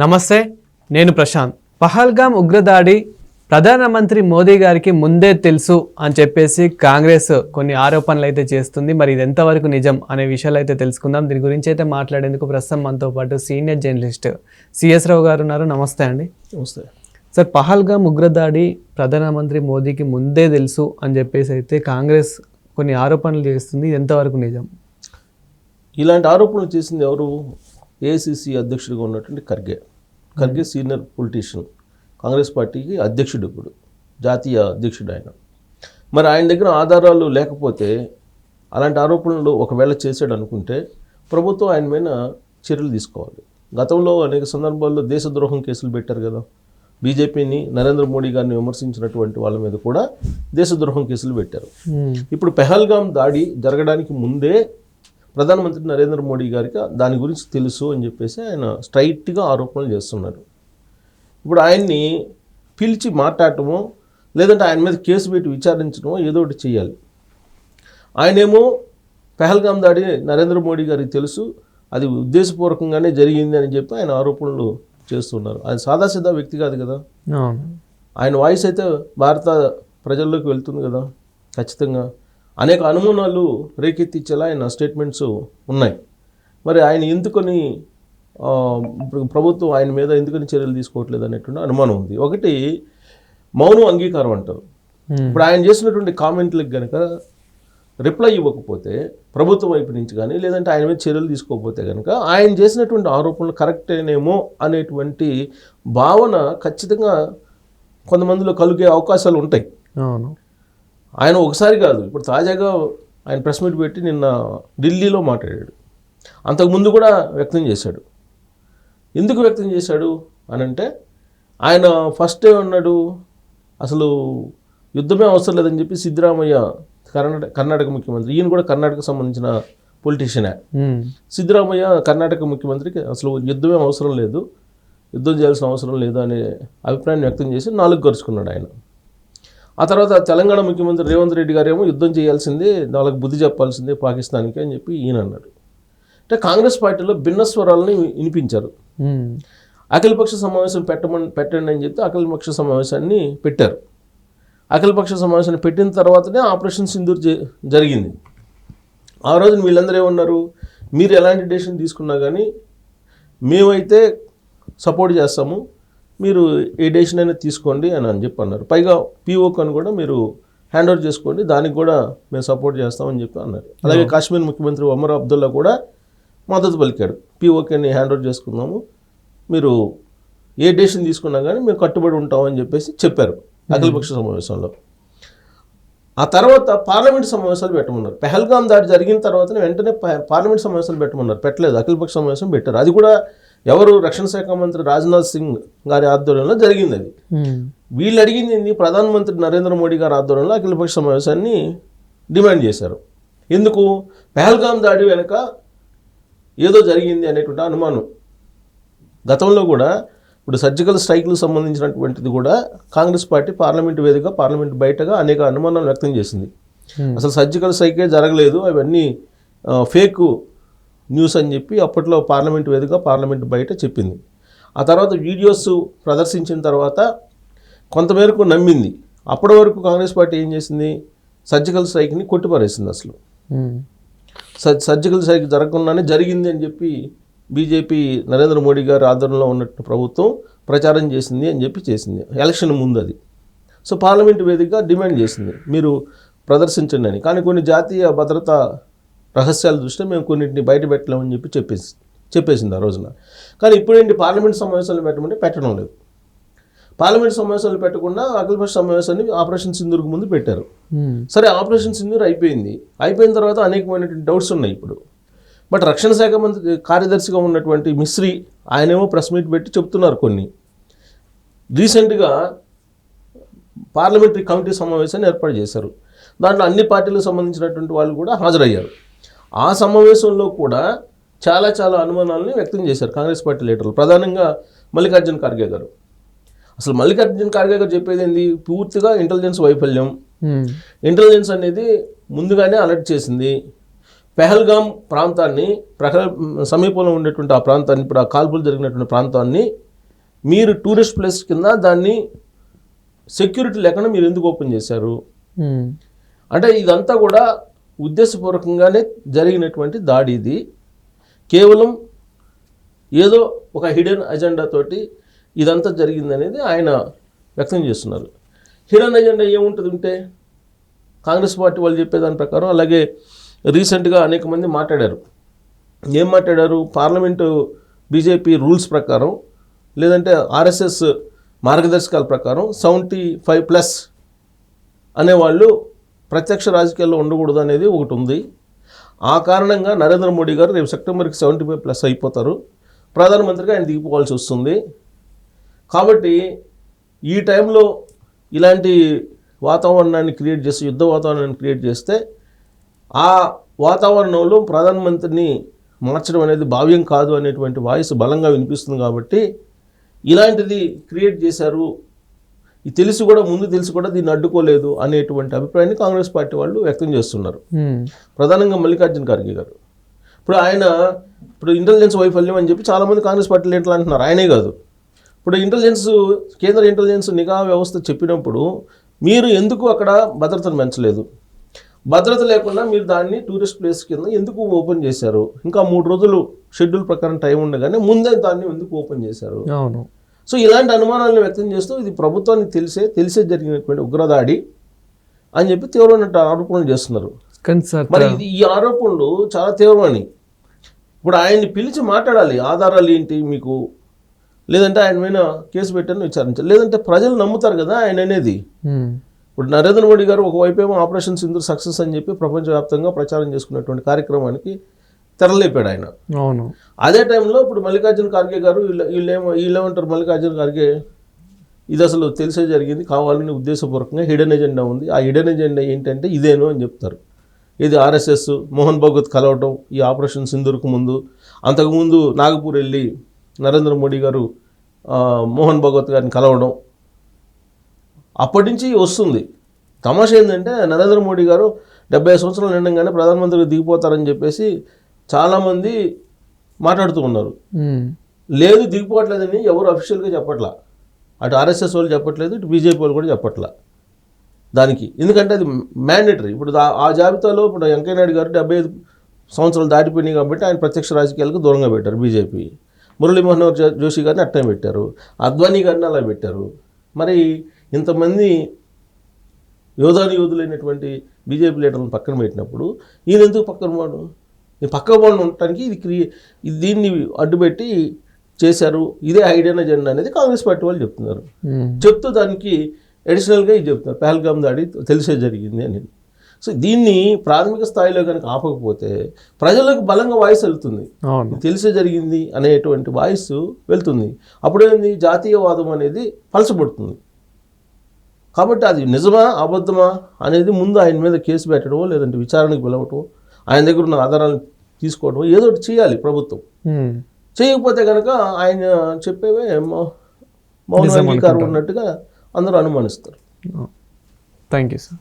నమస్తే, నేను ప్రశాంత్. పహల్గామ్ ఉగ్రదాడి ప్రధానమంత్రి మోదీ గారికి ముందే తెలుసు అని చెప్పేసి కాంగ్రెస్ కొన్ని ఆరోపణలు అయితే చేస్తుంది. మరి ఇది ఎంతవరకు నిజం అనే విషయాలు అయితే తెలుసుకుందాం. దీని గురించి అయితే మాట్లాడేందుకు ప్రస్తుతం మనతో పాటు సీనియర్ జర్నలిస్ట్ సిఎస్ రావు గారు ఉన్నారు. నమస్తే అండి. నమస్తే సార్, పహల్గామ్ ఉగ్రదాడి ప్రధానమంత్రి మోదీకి ముందే తెలుసు అని చెప్పేసి అయితే కాంగ్రెస్ కొన్ని ఆరోపణలు చేస్తుంది. ఇది ఎంతవరకు నిజం? ఇలాంటి ఆరోపణలు చేసింది ఎవరు? ఏఐసిసి అధ్యక్షుడిగా ఉన్నటువంటి ఖర్గే సీనియర్ పొలిటీషియన్, కాంగ్రెస్ పార్టీకి అధ్యక్షుడు, ఇప్పుడు జాతీయ అధ్యక్షుడు ఆయన. మరి ఆయన దగ్గర ఆధారాలు లేకపోతే అలాంటి ఆరోపణలు ఒకవేళ చేశాడు అనుకుంటే ప్రభుత్వం ఆయన మీద చర్యలు తీసుకోవాలి. గతంలో అనేక సందర్భాల్లో దేశద్రోహం కేసులు పెట్టారు కదా. బీజేపీని, నరేంద్ర మోడీ గారిని విమర్శించినటువంటి వాళ్ళ మీద కూడా దేశద్రోహం కేసులు పెట్టారు. ఇప్పుడు పెహల్గామ్ దాడి జరగడానికి ముందే ప్రధానమంత్రి నరేంద్ర మోడీ గారికి దాని గురించి తెలుసు అని చెప్పేసి ఆయన స్ట్రైట్గా ఆరోపణలు చేస్తున్నారు. ఇప్పుడు ఆయన్ని పిలిచి మాట్లాడటమో లేదంటే ఆయన మీద కేసు పెట్టి విచారించడమో ఏదో ఒకటి చేయాలి. ఆయనేమో పెహల్గామ్ దాడి నరేంద్ర మోడీ గారికి తెలుసు, అది ఉద్దేశపూర్వకంగానే జరిగింది అని చెప్పి ఆయన ఆరోపణలు చేస్తున్నారు. ఆయన సాదాసీదా వ్యక్తి కాదు కదా. ఆయన వాయిస్ అయితే భారత ప్రజల్లోకి వెళ్తుంది కదా. ఖచ్చితంగా అనేక అనుమానాలు రేకెత్తించేలా ఆయన స్టేట్మెంట్స్ ఉన్నాయి. మరి ఆయన ఎందుకని ప్రభుత్వం ఆయన మీద ఎందుకని చర్యలు తీసుకోవట్లేదు అనేటువంటి అనుమానం ఉంది. ఒకటి, మౌనం అంగీకారం అంటారు. ఇప్పుడు ఆయన చేసినటువంటి కామెంట్లకు కనుక రిప్లై ఇవ్వకపోతే ప్రభుత్వం వైపు నుంచి కానీ లేదంటే ఆయన మీద చర్యలు తీసుకోకపోతే కనుక ఆయన చేసినటువంటి ఆరోపణలు కరెక్టేనేమో అనేటువంటి భావన ఖచ్చితంగా కొంతమందిలో కలిగే అవకాశాలు ఉంటాయి. అవును, ఆయన ఒకసారి కాదు, ఇప్పుడు తాజాగా ఆయన ప్రెస్ మీట్ పెట్టి నిన్న ఢిల్లీలో మాట్లాడాడు. అంతకుముందు కూడా వ్యక్తం చేశాడు. ఎందుకు వ్యక్తం చేశాడు అనంటే, ఆయన ఫస్ట్ ఏమన్నాడు, అసలు యుద్ధమే అవసరం లేదని చెప్పి సిద్ధరామయ్య కర్ణాటక ముఖ్యమంత్రి, ఈయన కూడా కర్ణాటకకు సంబంధించిన పొలిటీషియనే. సిద్ధరామయ్య కర్ణాటక ముఖ్యమంత్రికి అసలు యుద్ధమే అవసరం లేదు, యుద్ధం చేయాల్సిన అవసరం లేదు అనే అభిప్రాయాన్ని వ్యక్తం చేసి నాలుగు గరుచుకున్నాడు ఆయన. ఆ తర్వాత తెలంగాణ ముఖ్యమంత్రి రేవంత్ రెడ్డి గారేమో యుద్ధం చేయాల్సిందే, వాళ్ళకి బుద్ధి చెప్పాల్సిందే పాకిస్తాన్కి అని చెప్పి ఈయన అన్నాడు. అంటే కాంగ్రెస్ పార్టీలో భిన్న స్వరాలని వినిపించారు. అఖిలపక్ష సమావేశం పెట్టండి అని చెప్తే అఖిలపక్ష సమావేశాన్ని పెట్టారు. అఖిలపక్ష సమావేశాన్ని పెట్టిన తర్వాతనే ఆపరేషన్ సింధూర్ జరిగింది. ఆ రోజున వీళ్ళందరూ ఏమన్నారు, మీరు ఎలాంటి డెసిషన్ తీసుకున్నా కానీ మేమైతే సపోర్ట్ చేస్తాము, మీరు ఏ డెసిషన్ అయినా తీసుకోండి అని చెప్పి అన్నారు. పైగా పీఓక్ అని కూడా మీరు హ్యాండ్ ఓవర్ చేసుకోండి, దానికి కూడా మేము సపోర్ట్ చేస్తామని చెప్పి అన్నారు. అలాగే కాశ్మీర్ ముఖ్యమంత్రి ఒమర్ అబ్దుల్లా కూడా మద్దతు పలికాడు. పీఓకేని హ్యాండ్ ఓవర్ చేసుకున్నాము, మీరు ఏ డెసిషన్ తీసుకున్నా కానీ మేము కట్టుబడి ఉంటామని చెప్పేసి చెప్పారు అఖిలపక్ష సమావేశంలో. ఆ తర్వాత పార్లమెంట్ సమావేశాలు పెట్టమన్నారు. పెహల్గామ్ దాడి జరిగిన తర్వాతనే వెంటనే పార్లమెంట్ సమావేశాలు పెట్టమన్నారు. పెట్టలేదు, అఖిలపక్ష సమావేశం పెట్టారు. అది కూడా ఎవరు, రక్షణ శాఖ మంత్రి రాజ్నాథ్ సింగ్ గారి ఆధ్వర్యంలో జరిగింది. అది వీళ్ళు అడిగింది ఏంది, ప్రధానమంత్రి నరేంద్ర మోడీ గారి ఆధ్వర్యంలో అఖిలపక్ష సమావేశాన్ని డిమాండ్ చేశారు. ఎందుకు? పెహల్గామ్ దాడి వెనుక ఏదో జరిగింది అనేటువంటి అనుమానం. గతంలో కూడా ఇప్పుడు సర్జికల్ స్ట్రైక్లకు సంబంధించినటువంటిది కూడా కాంగ్రెస్ పార్టీ పార్లమెంటు వేదికగా, పార్లమెంటు బయటగా అనేక అనుమానాలు వ్యక్తం చేసింది. అసలు సర్జికల్ స్ట్రైకే జరగలేదు, అవన్నీ ఫేక్ న్యూస్ అని చెప్పి అప్పట్లో పార్లమెంటు వేదికగా, పార్లమెంటు బయట చెప్పింది. ఆ తర్వాత వీడియోస్ ప్రదర్శించిన తర్వాత కొంతమేరకు నమ్మింది. అప్పటి వరకు కాంగ్రెస్ పార్టీ ఏం చేసింది, సర్జికల్ స్ట్రైక్ని కొట్టిపారేసింది. అసలు సర్జికల్ స్ట్రైక్ జరగకుండానే జరిగింది అని చెప్పి బీజేపీ నరేంద్ర మోడీ గారి ఆధ్వర్యంలో ఉన్నట్టు ప్రభుత్వం ప్రచారం చేసింది అని చెప్పి చేసింది ఎలక్షన్ ముందు. అది సో పార్లమెంటు వేదికగా డిమాండ్ చేసింది, మీరు ప్రదర్శించండి అని. కానీ కొన్ని జాతీయ భద్రతా రహస్యాల దృష్ట్యా మేము కొన్నింటిని బయట పెట్టలేమని చెప్పి చెప్పేసింది ఆ రోజున. కానీ ఇప్పుడేంటి, పార్లమెంట్ సమావేశాలు పెట్టమంటే పెట్టడం లేదు. పార్లమెంట్ సమావేశాలు పెట్టకుండా అఖిలపక్ష సమావేశాన్ని ఆపరేషన్ సింధూర్కి ముందు పెట్టారు. సరే, ఆపరేషన్ సింధూర్ అయిపోయిన తర్వాత అనేకమైనటువంటి డౌట్స్ ఉన్నాయి ఇప్పుడు. బట్ రక్షణ శాఖ మంత్రి కార్యదర్శిగా ఉన్నటువంటి మిస్రీ ఆయనేమో ప్రెస్ మీట్ పెట్టి చెప్తున్నారు కొన్ని. రీసెంట్గా పార్లమెంటరీ కమిటీ సమావేశాన్ని ఏర్పాటు చేశారు. దాంట్లో అన్ని పార్టీలకు సంబంధించినటువంటి వాళ్ళు కూడా హాజరయ్యారు. ఆ సమావేశంలో కూడా చాలా అనుమానాలని వ్యక్తం చేశారు కాంగ్రెస్ పార్టీ లీడర్లు, ప్రధానంగా మల్లికార్జున ఖర్గే గారు. అసలు మల్లికార్జున ఖర్గే గారు చెప్పేది ఏంది, పూర్తిగా ఇంటెలిజెన్స్ వైఫల్యం. ఇంటెలిజెన్స్ అనేది ముందుగానే అలర్ట్ చేసింది. పెహల్గామ్ ప్రాంతాన్ని సమీపంలో ఉండేటువంటి ఆ ప్రాంతాన్ని, ఇప్పుడు ఆ కాల్పులు జరిగినటువంటి ప్రాంతాన్ని మీరు టూరిస్ట్ ప్లేస్ కింద దాన్ని సెక్యూరిటీ లేకుండా మీరు ఎందుకు ఓపెన్ చేశారు? అంటే ఇదంతా కూడా ఉద్దేశపూర్వకంగానే జరిగినటువంటి దాడి. ఇది కేవలం ఏదో ఒక హిడెన్ అజెండా తోటి ఇదంతా జరిగిందనేది ఆయన వ్యక్తం చేస్తున్నారు. హిడెన్ అజెండా ఏముంటుంది ఉంటే కాంగ్రెస్ పార్టీ వాళ్ళు చెప్పేదాని ప్రకారం, అలాగే రీసెంట్గా అనేక మంది మాట్లాడారు. ఏం మాట్లాడారు? పార్లమెంటు బీజేపీ రూల్స్ ప్రకారం లేదంటే ఆర్ఎస్ఎస్ మార్గదర్శకాల ప్రకారం 75+ అనేవాళ్ళు ప్రత్యక్ష రాజకీయాల్లో ఉండకూడదు అనేది ఒకటి ఉంది. ఆ కారణంగా నరేంద్ర మోడీ గారు రేపు సెప్టెంబర్కి 75+ అయిపోతారు. ప్రధానమంత్రిగా ఆయన దిగిపోవాల్సి వస్తుంది. కాబట్టి ఈ టైంలో ఇలాంటి వాతావరణాన్ని క్రియేట్ చేసి, యుద్ధ వాతావరణాన్ని క్రియేట్ చేస్తే ఆ వాతావరణంలో ప్రధానమంత్రిని మార్చడం అనేది భావ్యం కాదు అనేటువంటి వాయిస్ బలంగా వినిపిస్తుంది. కాబట్టి ఇలాంటిది క్రియేట్ చేశారు, ఇది తెలిసి కూడా, ముందు తెలిసి కూడా దీన్ని అడ్డుకోలేదు అనేటువంటి అభిప్రాయాన్ని కాంగ్రెస్ పార్టీ వాళ్ళు వ్యక్తం చేస్తున్నారు. ప్రధానంగా మల్లికార్జున ఖర్గే గారు. ఇప్పుడు ఇంటెలిజెన్స్ వైఫల్యం అని చెప్పి చాలామంది కాంగ్రెస్ పార్టీలు ఏంటో అంటున్నారు. ఆయనే కాదు, ఇప్పుడు కేంద్ర ఇంటెలిజెన్స్ నిఘా వ్యవస్థ చెప్పినప్పుడు మీరు ఎందుకు అక్కడ భద్రతను పెంచలేదు? భద్రత లేకుండా మీరు దాన్ని టూరిస్ట్ ప్లేస్ కింద ఎందుకు ఓపెన్ చేశారు? ఇంకా 3 రోజులు షెడ్యూల్ ప్రకారం టైం ఉండగానే ముందే దాన్ని ఎందుకు ఓపెన్ చేశారు? అవును. సో ఇలాంటి అనుమానాలను వ్యక్తం చేస్తూ ఇది ప్రభుత్వానికి తెలిసే జరిగినటువంటి ఉగ్రదాడి అని చెప్పి తీవ్రమైన ఆరోపణలు చేస్తున్నారు. మరి ఈ ఆరోపణలు చాలా తీవ్రమని ఇప్పుడు ఆయన్ని పిలిచి మాట్లాడాలి. ఆధారాలు ఏంటి మీకు? లేదంటే ఆయన మీద కేసు పెట్టని విచారించాలి. లేదంటే ప్రజలు నమ్ముతారు కదా ఆయన అనేది. ఇప్పుడు నరేంద్ర మోడీ గారు ఒకవైపు ఏమో ఆపరేషన్ సింధూర్ సక్సెస్ అని చెప్పి ప్రపంచవ్యాప్తంగా ప్రచారం చేసుకున్నటువంటి కార్యక్రమానికి తెరలేపాడు ఆయన. అవును. అదే టైంలో ఇప్పుడు మల్లికార్జున ఖర్గే గారు వీళ్ళేమంటారు? మల్లికార్జున ఖర్గే ఇది అసలు తెలిసే జరిగింది, కావాలని ఉద్దేశపూర్వకంగా హిడెన్ ఎజెండా ఉంది. ఆ హిడెన్ ఎజెండా ఏంటంటే ఇదేను అని చెప్తారు. ఇది ఆర్ఎస్ఎస్ మోహన్ భగవత్ కలవటం, ఈ ఆపరేషన్ సింధూర్కు ముందు, అంతకుముందు నాగపూర్ వెళ్ళి నరేంద్ర మోడీ గారు మోహన్ భగవత్ గారిని కలవడం, అప్పటి నుంచి వస్తుంది. తమాషా ఏంటంటే నరేంద్ర మోడీ గారు 75 సంవత్సరాలు నిండగానే ప్రధానమంత్రిగా దిగిపోతారని చెప్పేసి చాలామంది మాట్లాడుతూ ఉన్నారు. లేదు, దిగిపోవట్లేదని ఎవరు అఫీషియల్గా చెప్పట్లా. అటు ఆర్ఎస్ఎస్ వాళ్ళు చెప్పట్లేదు, ఇటు బీజేపీ వాళ్ళు కూడా చెప్పట్లా దానికి. ఎందుకంటే అది మ్యాండేటరీ. ఇప్పుడు ఆ జాబితాలో ఇప్పుడు వెంకయ్య నాయుడు గారు 75 సంవత్సరాలు దాటిపోయినాయి కాబట్టి ఆయన ప్రత్యక్ష రాజకీయాలకు దూరంగా పెట్టారు బీజేపీ. మురళీ మనోహర్ జోషి గారిని అట్టే పెట్టారు, అద్వానీ గారిని అలా పెట్టారు. మరి ఇంతమంది యోధులైనటువంటి బీజేపీ లీడర్లను పక్కన పెట్టినప్పుడు ఈయన ఎందుకు పక్కన పోవడం? ఈ పక్క పోవడం ఉండటానికి దీన్ని అడ్డుపెట్టి చేశారు. ఇదే హైడెన్ ఎజెండా అనేది కాంగ్రెస్ పార్టీ వాళ్ళు చెప్తున్నారు. చెప్తూ దానికి అడిషనల్గా ఇది చెప్తున్నారు, పహల్గామ్ దాడి తెలిసే జరిగింది అని. సో దీన్ని ప్రాథమిక స్థాయిలో కనుక ఆపకపోతే ప్రజలకు బలంగా వాయిస్ వెళ్తుంది, తెలిసే జరిగింది అనేటువంటి వాయిస్ వెళ్తుంది. అప్పుడేంది, జాతీయవాదం అనేది పలచబడుతుంది. కాబట్టి అది నిజమా అబద్ధమా అనేది ముందు ఆయన మీద కేసు పెట్టడమో లేదంటే విచారణకు పిలవటం, ఆయన దగ్గర ఉన్న ఆధారాలను తీసుకోవడం, ఏదో ఒకటి చేయాలి ప్రభుత్వం. చేయకపోతే కనుక ఆయన చెప్పేవే మౌనాంగీకారం ఉన్నట్టుగా అందరూ అనుమానిస్తారు. Thank you sir.